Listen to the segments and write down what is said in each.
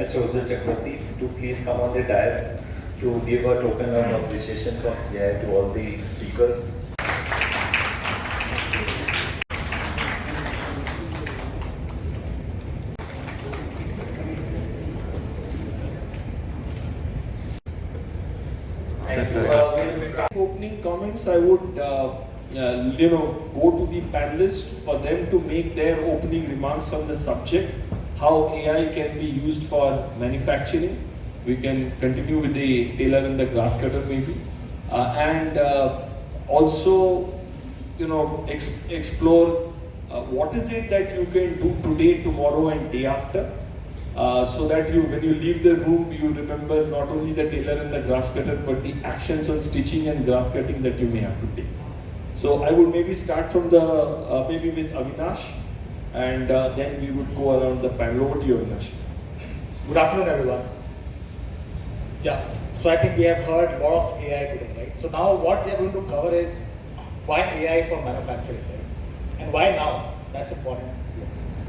Mr. Ujjwal Chakravarti to please come on the dais to give a token of appreciation from CI to all the speakers. Thank you. We'll start. Opening comments, I would go to the panelists for them to make their opening remarks on the subject, how AI can be used for manufacturing. We can continue with the tailor and the grass cutter maybe, and also explore what is it that you can do today, tomorrow, and day after. So that when you leave the room, you remember not only the tailor and the grass cutter, but the actions on stitching and grass cutting that you may have to take. So I would maybe start from maybe with Avinash, and then we would go around the panel. Over to you, Avinash. Good afternoon, everyone. Yeah, so I think we have heard a lot of AI today, right? So now what we are going to cover is why AI for manufacturing, right? And why now? That's important.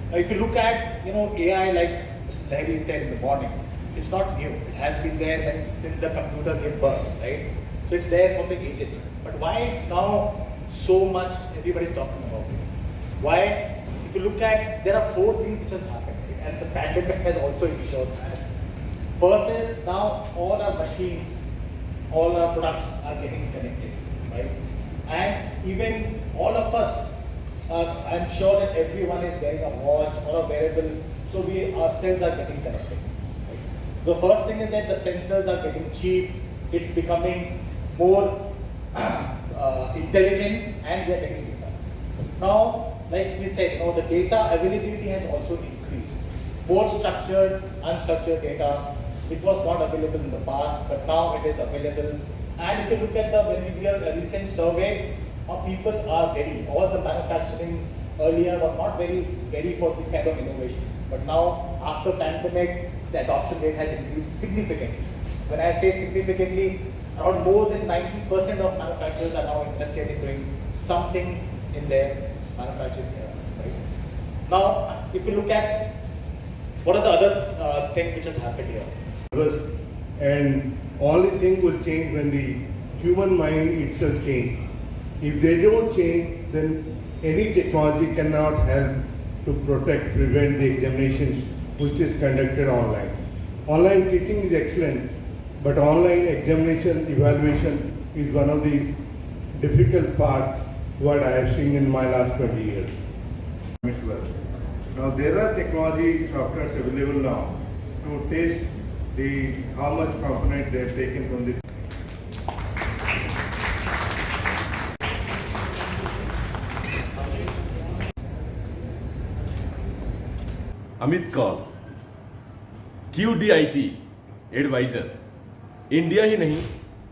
Now, if you look at AI, like Larry said in the morning, it's not new. It has been there since the computer gave birth, right? So it's there from the ages. But why it's now so much everybody's talking about it? Why? If you look at, there are 4 things which have happened, right? And the pandemic has also ensured that. First is now all our machines, all our products are getting connected, right? And even all of us, I'm sure that everyone is wearing a watch or a wearable, so we ourselves are getting connected. Right? The first thing is that the sensors are getting cheap, it's becoming more intelligent, and we are getting data. Now, like we said, the data availability has also increased. Both structured, unstructured data, which was not available in the past, but now it is available. And if you look at when we did a recent survey, people are ready. All the manufacturing earlier were not very ready for this kind of innovations. But now, after pandemic, the adoption rate has increased significantly. When I say significantly, around more than 90% of manufacturers are now interested in doing something in their manufacturing area, right? Now, if you look at what are the other things which has happened here? And only thing will change when the human mind itself change. If they don't change, then any technology cannot help to protect, prevent the examinations which is conducted online. Online teaching is excellent, but online examination, evaluation is one of the difficult part what I have seen in my last 20 years. Now there are technology softwares available now to test how much component they have taken from the Amit Kaur, QDIT advisor, India ही नहीं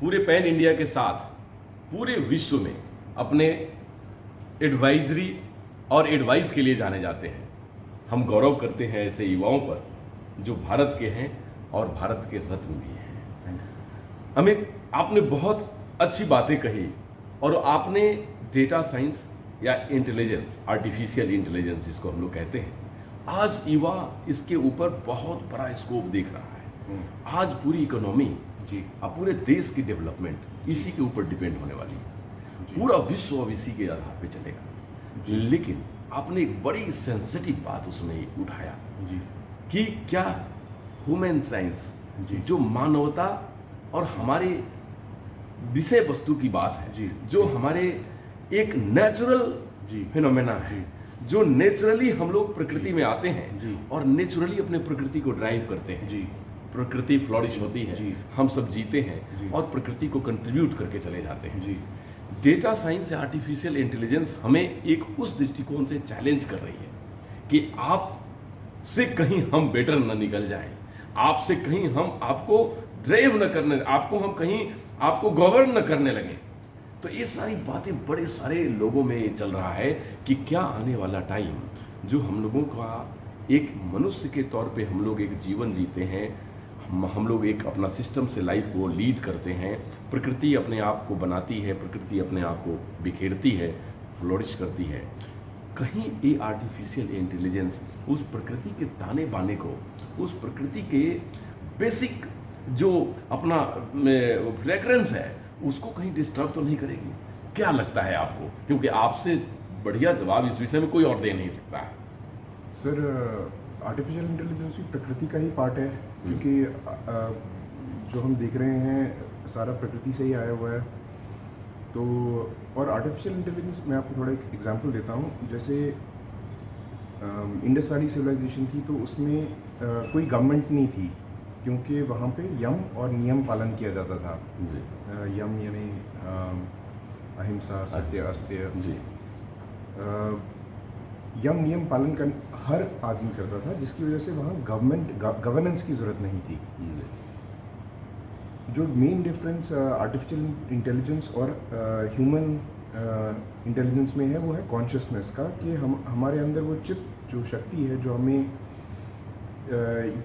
पूरे pan India के साथ पूरे विश्व में अपने advisory और एडवाइस के लिए जाने जाते हैं। हम गौरव करते हैं ऐसे युवाओं पर जो भारत के हैं और भारत के रत्न भी हैं। अमित, आपने बहुत अच्छी बातें कही और आपने डेटा साइंस या इंटेलिजेंस, आर्टिफिशियल इंटेलिजेंस जिसको हम लोग कहते हैं, आज युवा इसके ऊपर बहुत बड़ा स्कोप देख रहा है। आज पूरी इकोनॉमी जी अब पूरे देश की डेवलपमेंट इसी के ऊपर डिपेंड होने वाली है। पूरा विश्व अब इसी के आधार पे चलेगा। लेकिन आपने एक बड़ी सेंसिटिव बात उसमें उठाया जी कि क्या ह्यूमन साइंस जो मानवता और हमारे विषय वस्तु की बात है जी, जो हमारे एक नेचुरल फिनोमेना है, जो नेचुरली हम लोग प्रकृति में आते हैं और नेचुरली अपने प्रकृति को ड्राइव करते हैं जी। प्रकृति फ्लॉरिश होती है, हम सब जीते हैं और प्रकृति को कंट्रीब्यूट करके चले जाते हैं जी। डेटा साइंस या आर्टिफिशियल इंटेलिजेंस हमें एक उस दृष्टिकोण से चैलेंज कर रही है कि आप से कहीं हम बेटर न निकल जाएं, आपसे कहीं हम आपको ड्राइव न करने, आपको हम कहीं आपको गवर्न न करने लगे। तो ये सारी बातें बड़े सारे लोगों में चल रहा है कि क्या आने वाला टाइम जो हम लोगों का एक मनुष्य के तौर पे हम लोग एक जीवन जीते हैं, हम लोग एक अपना सिस्टम से लाइफ को लीड करते हैं, प्रकृति अपने आप को बनाती है, प्रकृति अपने आप को बिखेरती है, फ्लोरिश करती है। कहीं ये आर्टिफिशियल इंटेलिजेंस उस प्रकृति के ताने बाने को, उस प्रकृति के बेसिक जो अपना फ्रेग्रेंस है उसको कहीं डिस्टर्ब तो नहीं करेगी? क्या लगता है आपको? क्योंकि आपसे बढ़िया जवाब इस विषय में कोई और दे नहीं सकता है। सर, आर्टिफिशियल इंटेलिजेंस भी प्रकृति का ही पार्ट है, क्योंकि जो हम देख रहे हैं सारा प्रकृति से ही आया हुआ है। तो और आर्टिफिशियल इंटेलिजेंस, मैं आपको थोड़ा एक एग्जांपल देता हूँ। जैसे इंडस वैली सिविलाइजेशन थी, तो उसमें कोई गवर्नमेंट नहीं थी, क्योंकि वहाँ पे यम और नियम पालन किया जाता था। जी यम यानी अहिंसा, सत्य, अस्तेय जी यम नियम पालन कर हर आदमी करता था, जिसकी वजह से वहाँ गवर्नेंस की ज़रूरत नहीं थी। जो मेन डिफरेंस आर्टिफिशियल इंटेलिजेंस और ह्यूमन इंटेलिजेंस में है, वो है कॉन्शियसनेस का, कि हमारे अंदर वो चित्त जो शक्ति है जो हमें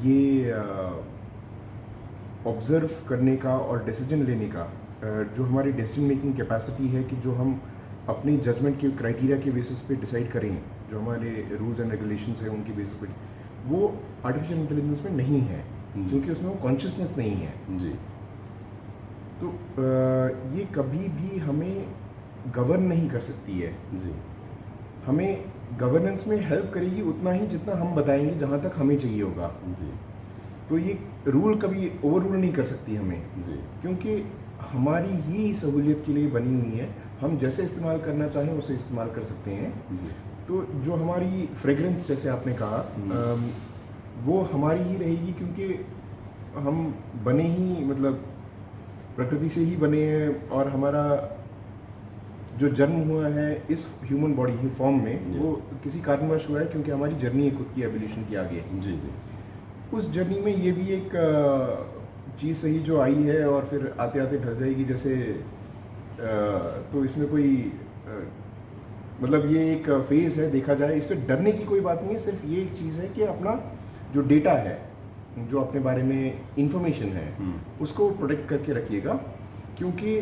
ये ऑब्जर्व करने का और डिसीजन लेने का, जो हमारी डिसीजन मेकिंग कैपेसिटी है, कि जो हम अपनी जजमेंट के क्राइटेरिया के बेसिस पे डिसाइड करें, जो हमारे रूल्स एंड रेगुलेशंस हैं उनके बेसिस पे, वो आर्टिफिशियल इंटेलिजेंस में नहीं है, क्योंकि उसमें वो कॉन्शियसनेस नहीं है। जी तो ये कभी भी हमें गवर्न नहीं कर सकती है। जी हमें गवर्नेंस में हेल्प करेगी उतना ही जितना हम बताएंगे, जहाँ तक हमें चाहिए होगा। जी तो ये रूल कभी ओवर रूल नहीं कर सकती हमें, जी क्योंकि हमारी ही सहूलियत के लिए बनी हुई है। हम जैसे इस्तेमाल करना चाहें उसे इस्तेमाल कर सकते हैं। जी तो जो हमारी फ्रेग्रेंस, जैसे आपने कहा, वो हमारी ही रहेगी, क्योंकि हम बने ही, मतलब प्रकृति से ही बने हैं, और हमारा जो जन्म हुआ है इस ह्यूमन बॉडी की फॉर्म में, वो किसी कारणवश हुआ है, क्योंकि हमारी जर्नी है खुद की एवोल्यूशन की आगे। जी जी उस जर्नी में ये भी एक चीज़ सही जो आई है और फिर आते आते ढल जाएगी, जैसे तो इसमें कोई मतलब ये एक फेज़ है, देखा जाए। इससे डरने की कोई बात नहीं है, सिर्फ ये एक चीज़ है कि अपना जो डेटा है, जो अपने बारे में इंफॉर्मेशन है, उसको प्रोटेक्ट करके रखिएगा, क्योंकि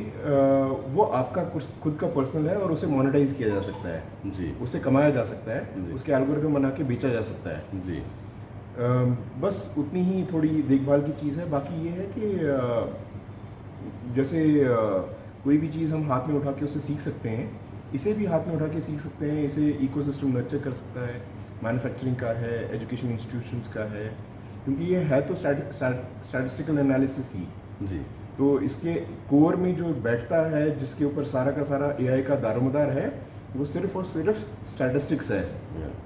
वो आपका खुद का पर्सनल है और उसे मोनेटाइज किया जा सकता है, जी उससे कमाया जा सकता है, जी। उसके एल्गोरिथम बना के बेचा जा सकता है। जी बस उतनी ही थोड़ी देखभाल की चीज़ है। बाकी ये है कि जैसे कोई भी चीज़ हम हाथ में उठा के उससे सीख सकते हैं, इसे भी हाथ में उठा के सीख सकते हैं। इसे इकोसिस्टम नर्चर कर सकता है, मैन्युफैक्चरिंग का है, एजुकेशन इंस्टीट्यूशंस का है, क्योंकि ये है तो स्टैटिस्टिकल एनालिसिस ही। जी तो इसके कोर में जो बैठता है, जिसके ऊपर सारा का सारा एआई का दारोमदार है, वो सिर्फ और सिर्फ स्टैटिस्टिक्स है।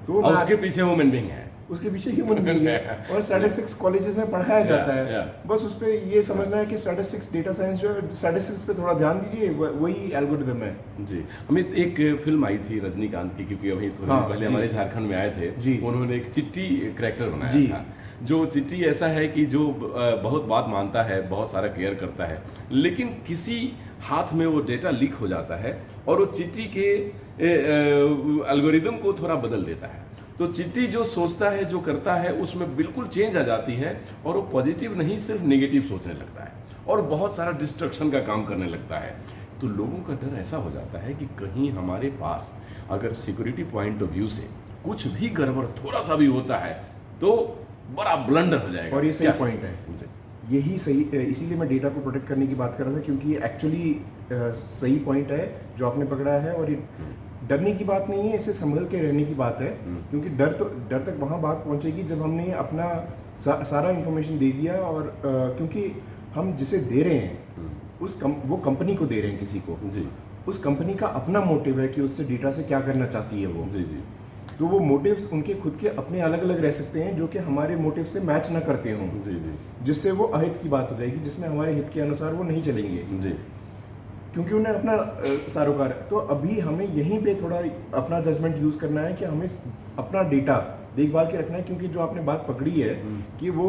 तो और उसके पीछे ह्यूमन बीइंग है। उसके पीछे ह्यूमन बीइंग है, और स्टैटिस्टिक्स कॉलेजेस में पढ़ाया जाता है। बस उस पर ये समझना है कि स्टैटिस्टिक्स, डेटा साइंस, जो स्टैटिस्टिक्स पे थोड़ा ध्यान दीजिए, वही एल्गोरिथम है। जी अमित, एक फिल्म आई थी रजनीकांत की, क्योंकि अभी थोड़ी हाँ, पहले जी। हमारे झारखंड में आए थे जी। उन्होंने एक चिट्टी कैरेक्टर बनाया जी। था। जो चिट्टी ऐसा है कि जो बहुत बात मानता है, बहुत सारा केयर करता है, लेकिन किसी हाथ में वो डेटा लीक हो जाता है और वो चिट्टी के एल्गोरिदम को थोड़ा बदल देता है। तो चिट्टी जो सोचता है, जो करता है, उसमें बिल्कुल चेंज आ जाती है और वो पॉजिटिव नहीं सिर्फ नेगेटिव सोचने लगता है और बहुत सारा डिस्ट्रक्शन का काम करने लगता है। तो लोगों का डर ऐसा हो जाता है कि कहीं हमारे पास अगर सिक्योरिटी पॉइंट ऑफ व्यू से कुछ भी गड़बड़ थोड़ा सा भी होता है तो बड़ा ब्लंडर हो जाएगा। और ये सही क्या? पॉइंट है, यही सही, इसीलिए मैं डेटा को प्रोटेक्ट करने की बात कर रहा था, क्योंकि ये एक्चुअली सही पॉइंट है जो आपने पकड़ा है। और ये डरने की बात नहीं है, इसे संभल के रहने की बात है, क्योंकि डर तक वहाँ बात पहुँचेगी जब हमने अपना सारा इन्फॉर्मेशन दे दिया। और क्योंकि हम जिसे दे रहे हैं वो कंपनी को दे रहे हैं, किसी को। जी उस कंपनी का अपना मोटिव है कि उससे डेटा से क्या करना चाहती है वो। जी जी तो वो मोटिव्स उनके खुद के अपने अलग अलग रह सकते हैं, जो कि हमारे मोटिव से मैच ना करते हों, जी जी जिससे वो अहित की बात हो जाएगी, जिसमें हमारे हित के अनुसार वो नहीं चलेंगे, जी क्योंकि उन्हें अपना सारोकार। तो अभी हमें यहीं पे थोड़ा अपना जजमेंट यूज़ करना है कि हमें अपना डेटा देखभाल के रखना है, क्योंकि जो आपने बात पकड़ी है कि वो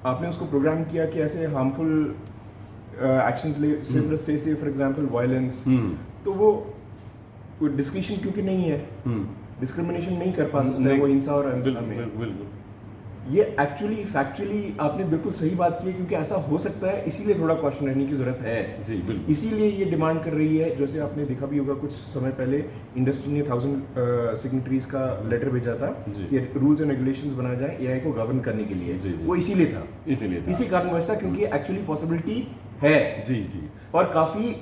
आपने उसको प्रोग्राम किया कि ऐसे हार्मफुल एक्शंस ले, से फॉर एग्जांपल वायलेंस, तो वो डिस्क्रिशन क्योंकि नहीं है, डिस्क्रिमिनेशन नहीं कर पाता है वो हिंसा और अहिंसा में। बिल्कुल। ये एक्चुअली फैक्चुअली आपने बिल्कुल सही बात की है, क्योंकि ऐसा हो सकता है, इसीलिए थोड़ा कॉशन रहने की ज़रूरत है। जी बिल्कुल। इसीलिए ये डिमांड कर रही है। जैसे आपने देखा भी होगा कुछ समय पहले इंडस्ट्री ने 1000 सिग्नेटरीज का लेटर भेजा था जी। कि रूल्स एंड रेगुलेशंस बनाए जाएं एआई को गवर्न करने के लिए। जी, जी। वो इसीलिए था, इसीलिए था। इसी कारणवश था, क्योंकि एक्चुअली पॉसिबिलिटी है जी जी और काफ़ी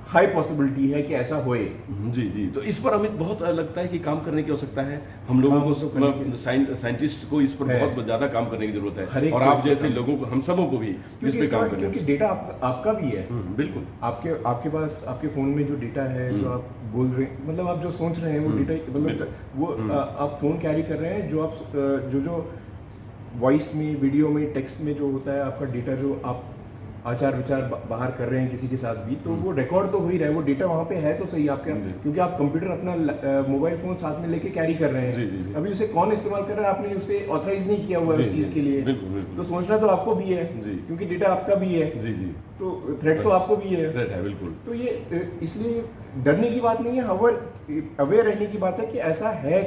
हाई पॉसिबिलिटी है कि ऐसा होए। जी जी। तो इस पर अमित बहुत लगता है कि काम करने की आवश्यकता है। हम लोगों काम तो करने को साइंटिस्ट को इस पर है। बहुत ज़्यादा काम करने की जरूरत हर है, एक और को आप इस पर जैसे काम- लोगों को, हम सबों को भी इस क्योंकि पे काम करने क्योंकि की। डेटा आपका भी है। बिल्कुल। आपके पास आपके फ़ोन में जो डेटा है, जो आप बोल रहे हैं, मतलब आप जो सोच रहे हैं वो डेटा, मतलब वो आप फ़ोन कैरी कर रहे हैं, जो आप जो वॉइस में, वीडियो में, टेक्स्ट में जो होता है आपका डेटा, जो आप आचार विचार बाहर कर रहे हैं किसी के साथ भी, तो वो रिकॉर्ड तो हो ही रहा है, वो डेटा वहाँ पे है तो सही आपके, क्योंकि आप कंप्यूटर अपना मोबाइल फ़ोन साथ में लेके कैरी कर रहे जी, जी, हैं। जी। अभी उसे कौन इस्तेमाल कर रहा है, आपने उसे ऑथराइज नहीं किया हुआ है जी, उस चीज़ जी, के लिए, बिल्कुल, बिल्कुल। तो सोचना तो आपको भी है, जी। क्योंकि डेटा आपका भी है, जी जी। तो थ्रेट तो आपको भी है। थ्रेट है, बिल्कुल। तो ये इसलिए डरने की बात नहीं है, अवेयर रहने की बात है कि ऐसा है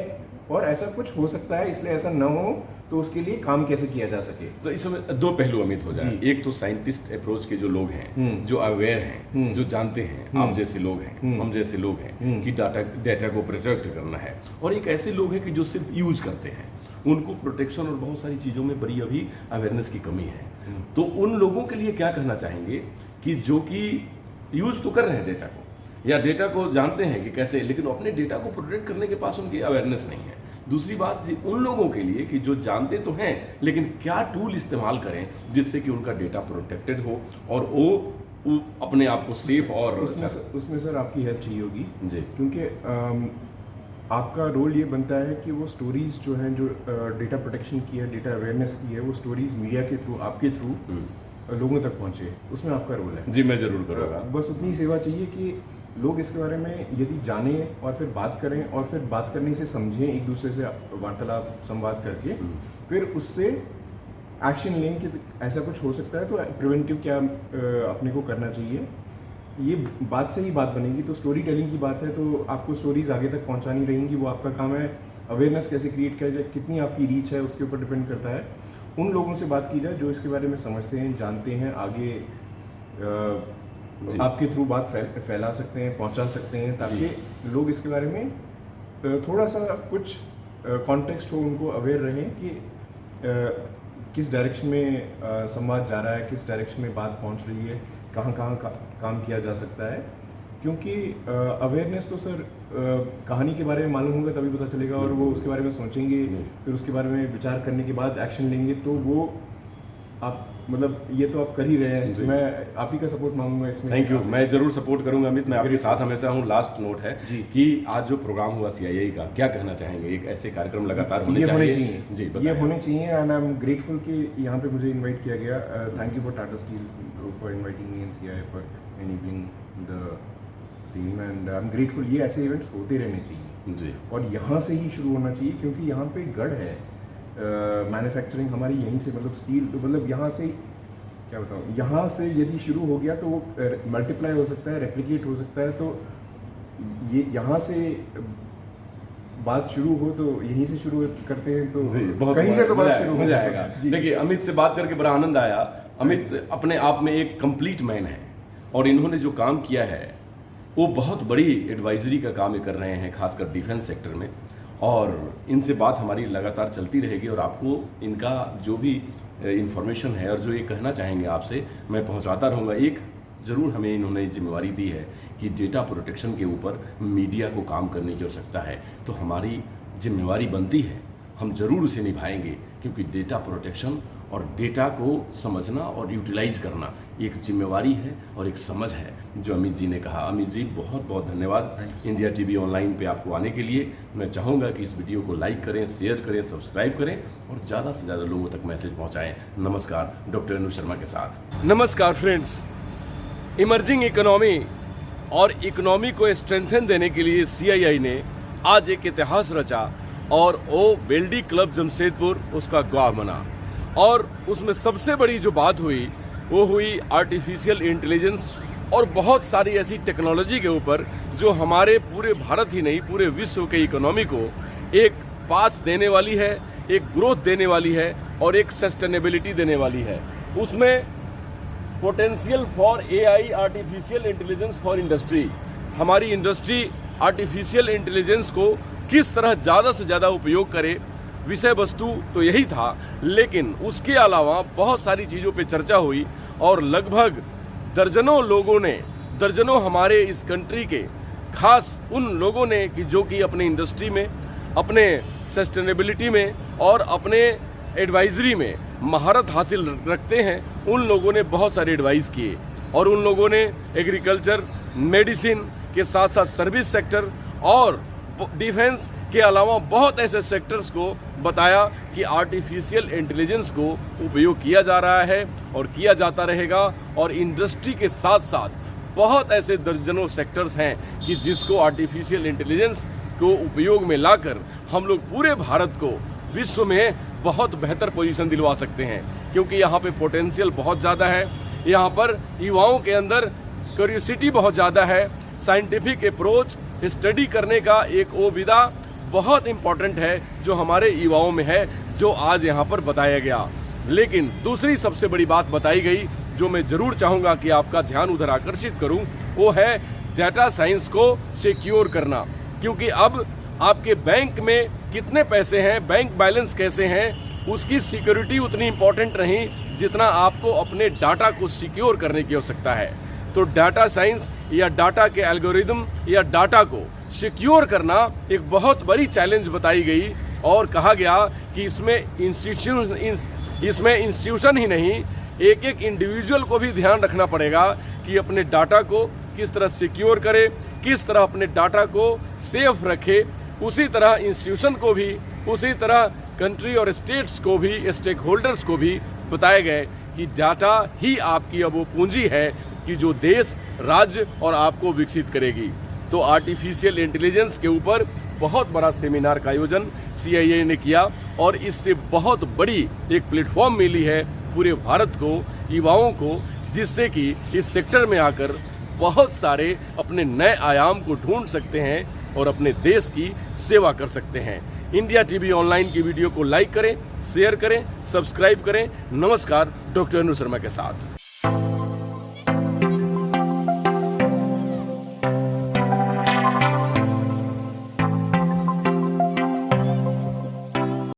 और ऐसा कुछ हो सकता है, इसलिए ऐसा न हो तो उसके लिए काम कैसे किया जा सके। तो इस समय दो पहलू अमित हो जाए। जी। एक तो साइंटिस्ट अप्रोच के जो लोग हैं, जो अवेयर हैं, जो जानते हैं, आप जैसे लोग हैं, हम जैसे लोग हैं कि डाटा को प्रोटेक्ट करना है, और एक ऐसे लोग हैं कि जो सिर्फ यूज करते हैं, उनको प्रोटेक्शन और बहुत सारी चीज़ों में बड़ी अभी अवेयरनेस की कमी है। तो उन लोगों के लिए क्या कहना चाहेंगे कि जो कि यूज तो कर रहे हैं डेटा को, या डेटा को जानते हैं कि कैसे, लेकिन अपने डेटा को प्रोटेक्ट करने के पास उनकी अवेयरनेस नहीं है। दूसरी बात उन लोगों के लिए कि जो जानते तो हैं, लेकिन क्या टूल इस्तेमाल करें जिससे कि उनका डेटा प्रोटेक्टेड हो और वो अपने आप को सेफ और उसमें सर आपकी हेल्प चाहिए होगी जी। क्योंकि आपका रोल ये बनता है कि वो स्टोरीज जो हैं, जो डेटा प्रोटेक्शन की है, डेटा अवेयरनेस की है, वो स्टोरीज मीडिया के थ्रू, आपके थ्रू लोगों तक पहुंचे, उसमें आपका रोल है। जी, मैं जरूर करूँगा। बस उतनी सेवा चाहिए कि लोग इसके बारे में यदि जाने और फिर बात करें, और फिर बात करने से समझें, एक दूसरे से वार्तालाप संवाद करके फिर उससे एक्शन लें कि ऐसा कुछ हो सकता है, तो प्रिवेंटिव क्या अपने को करना चाहिए। ये बात से ही बात बनेगी। तो स्टोरी टेलिंग की बात है, तो आपको स्टोरीज आगे तक पहुंचानी रहेंगी, वो आपका काम है। अवेयरनेस कैसे क्रिएट किया जाए, कितनी आपकी रीच है, उसके ऊपर डिपेंड करता है। उन लोगों से बात की जाए जो इसके बारे में समझते हैं, जानते हैं, आगे आपके थ्रू बात फैला सकते हैं, पहुंचा सकते हैं, ताकि लोग इसके बारे में थोड़ा सा कुछ कॉन्टेक्स्ट हो, उनको अवेयर रहें कि किस डायरेक्शन में संवाद जा रहा है, किस डायरेक्शन में बात पहुंच रही है, कहाँ काम किया जा सकता है। क्योंकि अवेयरनेस तो सर कहानी के बारे में मालूम होगा तभी पता चलेगा, और वो उसके बारे में सोचेंगे, फिर उसके बारे में विचार करने के बाद एक्शन लेंगे, तो वो आप मतलब ये तो आप कर ही रहे हैं। मैं आप ही का सपोर्ट मांगूंगा इसमें। थैंक यू, मैं जरूर सपोर्ट करूंगा अमित, मैं आपके साथ हमेशा हूँ। लास्ट नोट है कि आज जो प्रोग्राम हुआ CII का, क्या कहना चाहेंगे? एक ऐसे कार्यक्रम लगातार होने चाहिए जी, ये होने चाहिए, एंड आई एम ग्रेटफुल कि यहाँ पे मुझे इनवाइट किया गया। Thank you for Tata steel for inviting me and CII for enabling the scene, and I am grateful. ये ऐसे इवेंट्स होते रहने चाहिए जी, और यहाँ से ही शुरू होना चाहिए, क्योंकि यहाँ पे गढ़ है। मैन्युफैक्चरिंग हमारी यहीं से, मतलब स्टील, तो मतलब यहाँ से क्या बताऊँ, यहाँ से यदि शुरू हो गया तो वो मल्टीप्लाई हो सकता है, रेप्लिकेट हो सकता है। तो ये यहाँ से बात शुरू हो तो यहीं से शुरू करते हैं, तो जी, बहुत कहीं से तो बात शुरू हो जाएगा। देखिए, अमित से बात करके बड़ा आनंद आया। अमित अपने आप में एक कंप्लीट मैन है, और इन्होंने जो काम किया है वो बहुत बड़ी एडवाइजरी का काम कर रहे हैं, खासकर डिफेंस सेक्टर में। और इनसे बात हमारी लगातार चलती रहेगी, और आपको इनका जो भी इंफॉर्मेशन है और जो ये कहना चाहेंगे आपसे, मैं पहुंचाता रहूँगा। एक ज़रूर हमें इन्होंने जिम्मेवारी दी है कि डेटा प्रोटेक्शन के ऊपर मीडिया को काम करने की आवश्यकता है, तो हमारी जिम्मेवारी बनती है, हम ज़रूर उसे निभाएंगे, क्योंकि डेटा प्रोटेक्शन और डेटा को समझना और यूटिलाइज करना एक जिम्मेवारी है और एक समझ है, जो अमित जी ने कहा। अमित जी, बहुत बहुत धन्यवाद इंडिया TV ऑनलाइन पे आपको आने के लिए। मैं चाहूँगा कि इस वीडियो को लाइक करें, शेयर करें, सब्सक्राइब करें और ज़्यादा से ज़्यादा लोगों तक मैसेज पहुँचाएँ। नमस्कार, डॉक्टर अनु शर्मा के साथ। नमस्कार फ्रेंड्स, इमर्जिंग इकोनॉमी और इकोनॉमी को स्ट्रेंथन देने के लिए CII ने आज एक इतिहास रचा, और वो बेल्डी क्लब जमशेदपुर उसका गवाह बना। और उसमें सबसे बड़ी जो बात हुई वो हुई आर्टिफिशियल इंटेलिजेंस और बहुत सारी ऐसी टेक्नोलॉजी के ऊपर जो हमारे पूरे भारत ही नहीं, पूरे विश्व के इकोनॉमी को एक पाथ देने वाली है, एक ग्रोथ देने वाली है और एक सस्टेनेबिलिटी देने वाली है। उसमें potential for AI, artificial intelligence for industry, हमारी इंडस्ट्री आर्टिफिशियल इंटेलिजेंस को किस तरह ज़्यादा से ज़्यादा उपयोग करे, विषय वस्तु तो यही था, लेकिन उसके अलावा बहुत सारी चीज़ों पे चर्चा हुई और लगभग दर्जनों हमारे इस कंट्री के खास उन लोगों ने कि जो कि अपने इंडस्ट्री में, अपने सस्टेनेबिलिटी में और अपने एडवाइजरी में महारत हासिल रखते हैं, उन लोगों ने बहुत सारे एडवाइस किए और उन लोगों ने एग्रीकल्चर, मेडिसिन के साथ साथ सर्विस सेक्टर और डिफेंस के अलावा बहुत ऐसे सेक्टर्स को बताया कि आर्टिफिशियल इंटेलिजेंस को उपयोग किया जा रहा है और किया जाता रहेगा। और इंडस्ट्री के साथ साथ बहुत ऐसे दर्जनों सेक्टर्स हैं कि जिसको आर्टिफिशियल इंटेलिजेंस को उपयोग में लाकर हम लोग पूरे भारत को विश्व में बहुत बेहतर पोजीशन दिलवा सकते हैं, क्योंकि यहाँ पे पोटेंशियल बहुत ज़्यादा है, यहाँ पर युवाओं के अंदर क्यूरियोसिटी बहुत ज़्यादा है, साइंटिफिक अप्रोच स्टडी करने का एक वो विधा बहुत इम्पॉर्टेंट है जो हमारे युवाओं में है, जो आज यहाँ पर बताया गया। लेकिन दूसरी सबसे बड़ी बात बताई गई जो मैं ज़रूर चाहूँगा कि आपका ध्यान उधर आकर्षित करूँ, वो है डाटा साइंस को सिक्योर करना, क्योंकि अब आपके बैंक में कितने पैसे हैं, बैंक बैलेंस कैसे हैं, उसकी सिक्योरिटी उतनी इम्पोर्टेंट नहीं जितना आपको अपने डाटा को सिक्योर करने की आवश्यकता है। तो डाटा साइंस या डाटा के एल्गोरिदम या डाटा को सिक्योर करना एक बहुत बड़ी चैलेंज बताई गई और कहा गया कि इसमें इंस्टीट्यूशन ही नहीं, एक एक इंडिविजुअल को भी ध्यान रखना पड़ेगा कि अपने डाटा को किस तरह सिक्योर करे, किस तरह अपने डाटा को सेफ रखे। उसी तरह इंस्टीट्यूशन को भी, उसी तरह कंट्री और स्टेट्स को भी, स्टेक होल्डर्स को भी बताया गया कि डाटा ही आपकी अब वो पूंजी है कि जो देश, राज्य और आपको विकसित करेगी। तो आर्टिफिशियल इंटेलिजेंस के ऊपर बहुत बड़ा सेमिनार का आयोजन CIA ने किया और इससे बहुत बड़ी एक प्लेटफॉर्म मिली है पूरे भारत को, युवाओं को, जिससे कि इस सेक्टर में आकर बहुत सारे अपने नए आयाम को ढूंढ सकते हैं और अपने देश की सेवा कर सकते हैं। इंडिया TV ऑनलाइन की वीडियो को लाइक करें, शेयर करें, सब्सक्राइब करें। नमस्कार, डॉक्टर अनु शर्मा के साथ।